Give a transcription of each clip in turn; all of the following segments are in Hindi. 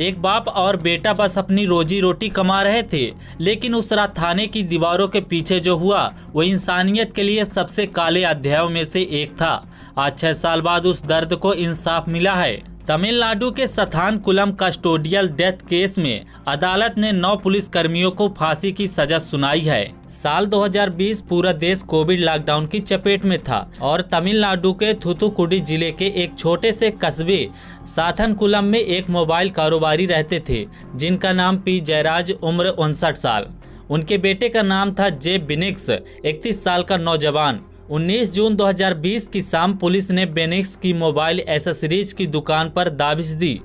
एक बाप और बेटा बस अपनी रोजी रोटी कमा रहे थे, लेकिन उस रात थाने की दीवारों के पीछे जो हुआ वो इंसानियत के लिए सबसे काले अध्यायों में से एक था। आज 6 साल बाद उस दर्द को इंसाफ मिला है। तमिलनाडु के सथानकुलम कस्टोडियल डेथ केस में अदालत ने 9 पुलिसकर्मियों को फांसी की सजा सुनाई है। साल 2020 पूरा देश कोविड लॉकडाउन की चपेट में था और तमिलनाडु के थूथुकुडी जिले के एक छोटे से कस्बे साथनकुलम में एक मोबाइल कारोबारी रहते थे, जिनका नाम पी जयराज, उम्र 59 साल। उनके बेटे का नाम था जे बेनिक्स, 31 साल का नौजवान। 19 जून 2020 की शाम पुलिस ने बेनिक्स की मोबाइल एसेसरीज की दुकान पर दाबिश दी।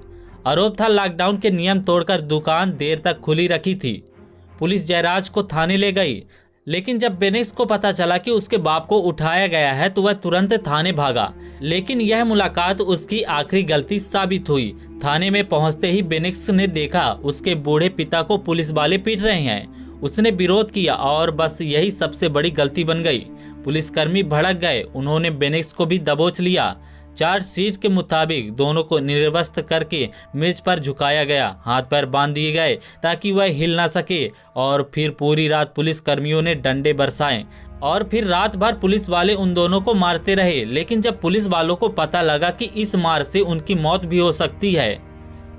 आरोप था लॉकडाउन के नियम तोड़कर दुकान देर तक खुली रखी थी। पुलिस जयराज को थाने ले गई, लेकिन जब बेनिक्स को पता चला कि उसके बाप को उठाया गया है तो वह तुरंत थाने भागा। लेकिन यह मुलाकात उसकी आखिरी गलती साबित हुई। थाने में पहुंचते ही बेनिक्स ने देखा उसके बूढ़े पिता को पुलिस वाले पीट रहे हैं। उसने विरोध किया और बस यही सबसे बड़ी गलती बन गई। पुलिसकर्मी भड़क गए, उन्होंने बेनिक्स को भी दबोच लिया। चार्जशीट के मुताबिक दोनों को निर्वस्त्र करके मेज पर झुकाया गया, हाथ पैर बांध दिए गए ताकि वह हिल ना सके और फिर पूरी रात पुलिसकर्मियों ने डंडे बरसाए और फिर रात भर पुलिस वाले उन दोनों को मारते रहे। लेकिन जब पुलिस वालों को पता लगा कि इस मार से उनकी मौत भी हो सकती है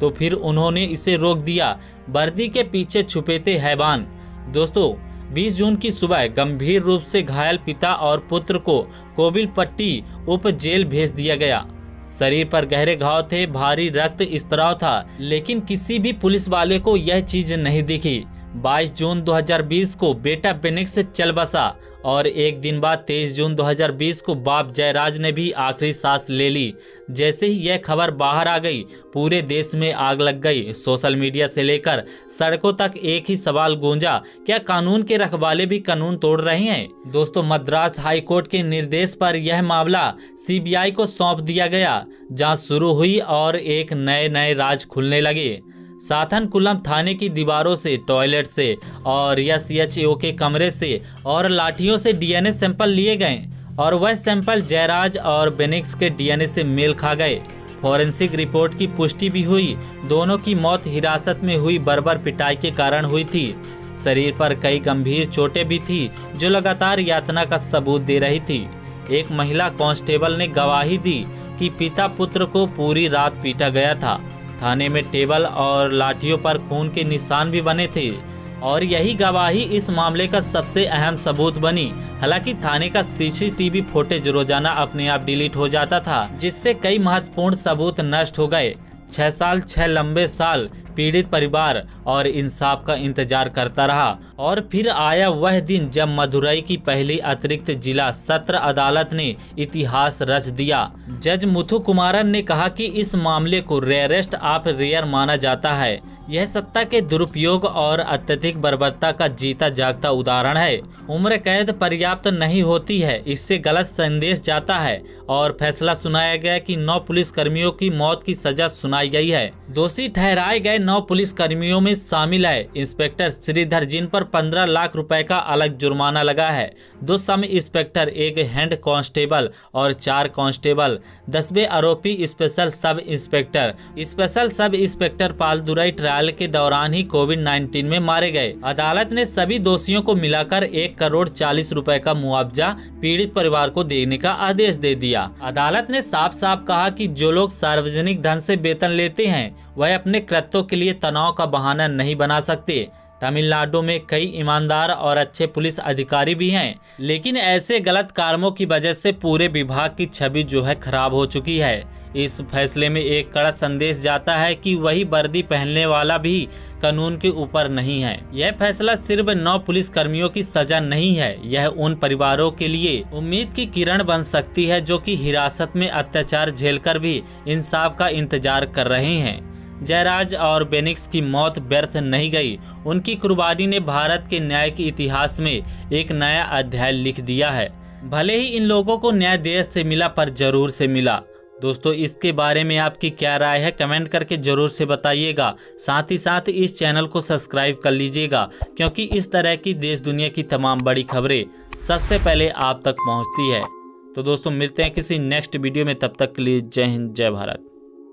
तो फिर उन्होंने इसे रोक दिया। वर्दी के पीछे छुपे थे हैवान। दोस्तों, 20 जून की सुबह गंभीर रूप से घायल पिता और पुत्र को कोविलपट्टी उप जेल भेज दिया गया। शरीर पर गहरे घाव थे, भारी रक्त स्त्राव था, लेकिन किसी भी पुलिस वाले को यह चीज नहीं दिखी। 22 जून 2020 को बेटा बेनिक्स चल बसा और एक दिन बाद 23 जून 2020 को बाप जयराज ने भी आखिरी सांस ले ली। जैसे ही यह खबर बाहर आ गई, पूरे देश में आग लग गई। सोशल मीडिया से लेकर सड़कों तक एक ही सवाल गूंजा, क्या कानून के रखवाले भी कानून तोड़ रहे हैं? दोस्तों, मद्रास हाई कोर्ट के निर्देश पर यह मामला CBI को सौंप दिया गया। जांच शुरू हुई और एक नए राज खुलने लगे। साथनकुलम थाने की दीवारों से, टॉयलेट से और SHO के कमरे से और लाठियों से DNA सैंपल लिए गए और वह सैंपल जयराज और बेनिक्स के DNA से मेल खा गए। फॉरेंसिक रिपोर्ट की पुष्टि भी हुई। दोनों की मौत हिरासत में हुई बर्बर पिटाई के कारण हुई थी। शरीर पर कई गंभीर चोटें भी थी जो लगातार यातना का सबूत दे रही थी। एक महिला कांस्टेबल ने गवाही दी कि पिता पुत्र को पूरी रात पीटा गया था। थाने में टेबल और लाठियों पर खून के निशान भी बने थे और यही गवाही इस मामले का सबसे अहम सबूत बनी। हालांकि थाने का CCTV फुटेज रोजाना अपने आप डिलीट हो जाता था, जिससे कई महत्वपूर्ण सबूत नष्ट हो गए। 6 साल, 6 लंबे साल पीड़ित परिवार और इंसाफ का इंतजार करता रहा और फिर आया वह दिन जब मदुरई की पहली अतिरिक्त जिला सत्र अदालत ने इतिहास रच दिया। जज मुथुकुमारन ने कहा कि इस मामले को रेयरेस्ट ऑफ रेयर माना जाता है। यह सत्ता के दुरुपयोग और अत्यधिक बर्बरता का जीता जागता उदाहरण है। उम्र कैद पर्याप्त नहीं होती है, इससे गलत संदेश जाता है और फैसला सुनाया गया कि 9 पुलिसकर्मियों की मौत की सजा सुनाई गई है। दोषी ठहराए गए 9 पुलिसकर्मियों में शामिल है इंस्पेक्टर श्रीधर, जिन पर 15 लाख रुपए का अलग जुर्माना लगा है, 2 सब इंस्पेक्टर, 1 हेड कांस्टेबल और 4 कांस्टेबल। 10वें आरोपी स्पेशल सब इंस्पेक्टर पालदुराई ट्रायल के दौरान ही कोविड-19 में मारे गए। अदालत ने सभी दोषियों को मिलाकर 1 करोड़ 40 रुपए का मुआवजा पीड़ित परिवार को देने का आदेश दे दिया। अदालत ने साफ साफ कहा कि जो लोग सार्वजनिक धन से वेतन लेते हैं वह अपने कृत्यों के लिए तनाव का बहाना नहीं बना सकते। तमिलनाडु में कई ईमानदार और अच्छे पुलिस अधिकारी भी हैं, लेकिन ऐसे गलत कामों की वजह से पूरे विभाग की छवि जो है खराब हो चुकी है। इस फैसले में एक कड़ा संदेश जाता है कि वही वर्दी पहनने वाला भी कानून के ऊपर नहीं है। यह फैसला सिर्फ 9 पुलिसकर्मियों की सजा नहीं है, यह उन परिवारों के लिए उम्मीद की किरण बन सकती है जो कि हिरासत में अत्याचार झेलकर भी इंसाफ का इंतजार कर रहे हैं। जयराज और बेनिक्स की मौत व्यर्थ नहीं गई। उनकी कुर्बानी ने भारत के न्याय के इतिहास में एक नया अध्याय लिख दिया है। भले ही इन लोगों को न्याय देर से मिला, पर जरूर से मिला। दोस्तों, इसके बारे में आपकी क्या राय है, कमेंट करके जरूर से बताइएगा। साथ ही साथ इस चैनल को सब्सक्राइब कर लीजिएगा, क्योंकि इस तरह की देश दुनिया की तमाम बड़ी खबरें सबसे पहले आप तक पहुंचती है। तो दोस्तों, मिलते हैं किसी नेक्स्ट वीडियो में, तब तक के लिए जय हिंद, जय भारत।